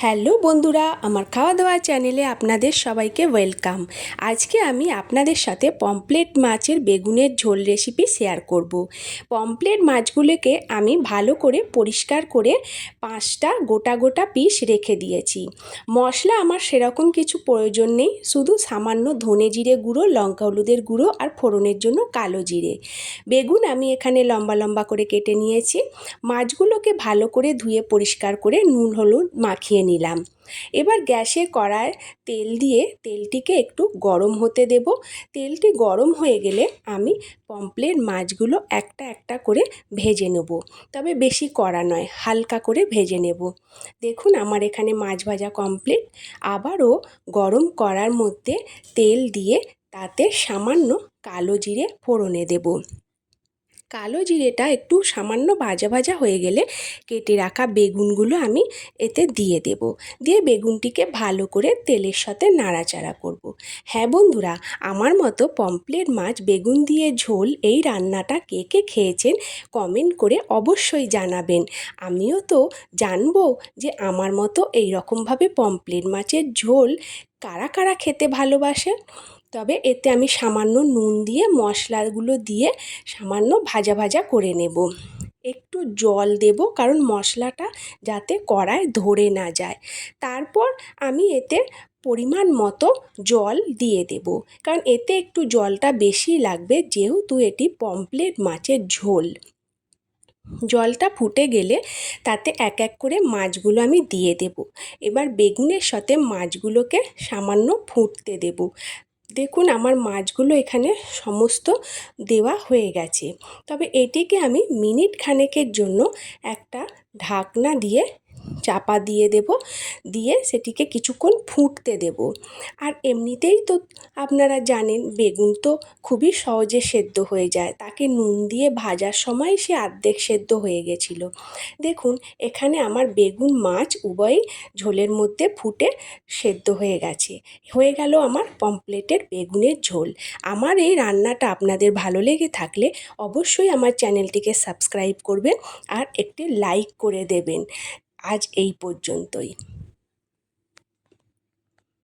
Hello বন্ধুরা, আমার খাওয়া দাওয়া চ্যানেলে আপনাদের সবাইকে ওয়েলকাম। আজকে আমি আপনাদের সাথে পমফ্রেট মাছের বেগুনের ঝোল রেসিপি শেয়ার করব। পমফ্রেট মাছগুলোকে আমি ভালো করে পরিষ্কার করে 5টা গোটা গোটা পিস রেখে দিয়েছি। মশলা আমার সেরকম কিছু প্রয়োজন নেই, শুধু সামান্য ধনে জিরে গুঁড়ো, লঙ্কা হলুদের গুঁড়ো আর ফোড়নের জন্য কালো জিরে। বেগুন আমি এখানে লম্বা লম্বা করে কেটে নিয়েছি। মাছগুলোকে ভালো করে ধুয়ে পরিষ্কার করে নুন হলুদ মাখিয়ে নিলাম। এবার গ্যাসে কড়ায় তেল দিয়ে তেলটিকে একটু গরম হতে দেব। তেলটি গরম হয়ে গেলে আমি পমফ্রেট মাছগুলো একটা একটা করে ভেজে নেব, তবে বেশি কড়া নয়, হালকা করে ভেজে নেব। দেখুন আমার এখানে মাছ ভাজা কমপ্লিট। আবারও গরম কড়ার মধ্যে তেল দিয়ে তাতে সামান্য কালো জিরে ফোড়নে দেব। কালো জিরেটা একটু সামান্য ভাজা ভাজা হয়ে গেলে কেটে রাখা বেগুনগুলো আমি এতে দিয়ে দেব। দিয়ে বেগুনটিকে ভালো করে তেলের সাথে নাড়াচাড়া করব। হ্যাঁ বন্ধুরা, আমার মতো পমফ্রেট মাছ বেগুন দিয়ে ঝোল এই রান্নাটা কে কে খেয়েছেন কমেন্ট করে অবশ্যই জানাবেন। আমিও তো জানবো যে আমার মতো এই রকমভাবে পমফ্রেট মাছের ঝোল কারা কারা খেতে ভালোবাসেন। তবে এতে আমি সামান্য নুন দিয়ে মশলাগুলো দিয়ে সামান্য ভাজা ভাজা করে নেব। একটু জল দেব, কারণ মশলাটা যাতে কড়ায় ধরে না যায়। তারপর আমি এতে পরিমাণ মতো জল দিয়ে দেব, কারণ এতে একটু জলটা বেশি লাগবে, যেহেতু এটি পমফ্রেট মাছের ঝোল। জলটা ফুটে গেলে তাতে এক এক করে মাছগুলো আমি দিয়ে দেব। এবার বেগুনের সাথে মাছগুলোকে সামান্য ফুটতে দেব। দেখুন আমার মাছগুলো এখানে সমস্ত দেওয়া হয়ে গেছে। তবে এটিকে আমি মিনিট খানেকের জন্য একটা ঢাকনা দিয়ে চাপা দিয়ে দেব, দিয়ে সেটিকে কিছুক্ষণ ফুটতে দেব। আর এমনিতেই তো আপনারা জানেন বেগুন তো খুবই সহজে সেদ্ধ হয়ে যায়, তাকে নুন দিয়ে ভাজার সময় সে অর্ধেক সেদ্ধ হয়ে গেছিলো। দেখুন এখানে আমার বেগুন মাছ উভয়ই ঝোলের মধ্যে ফুটে সেদ্ধ হয়ে গেছে। হয়ে গেল আমার পমফ্রেটের বেগুনের ঝোল। আমার এই রান্নাটা আপনাদের ভালো লেগে থাকলে অবশ্যই আমার চ্যানেলটিকে সাবস্ক্রাইব করবেন আর একটি লাইক করে দেবেন। আজ এই পর্যন্তই।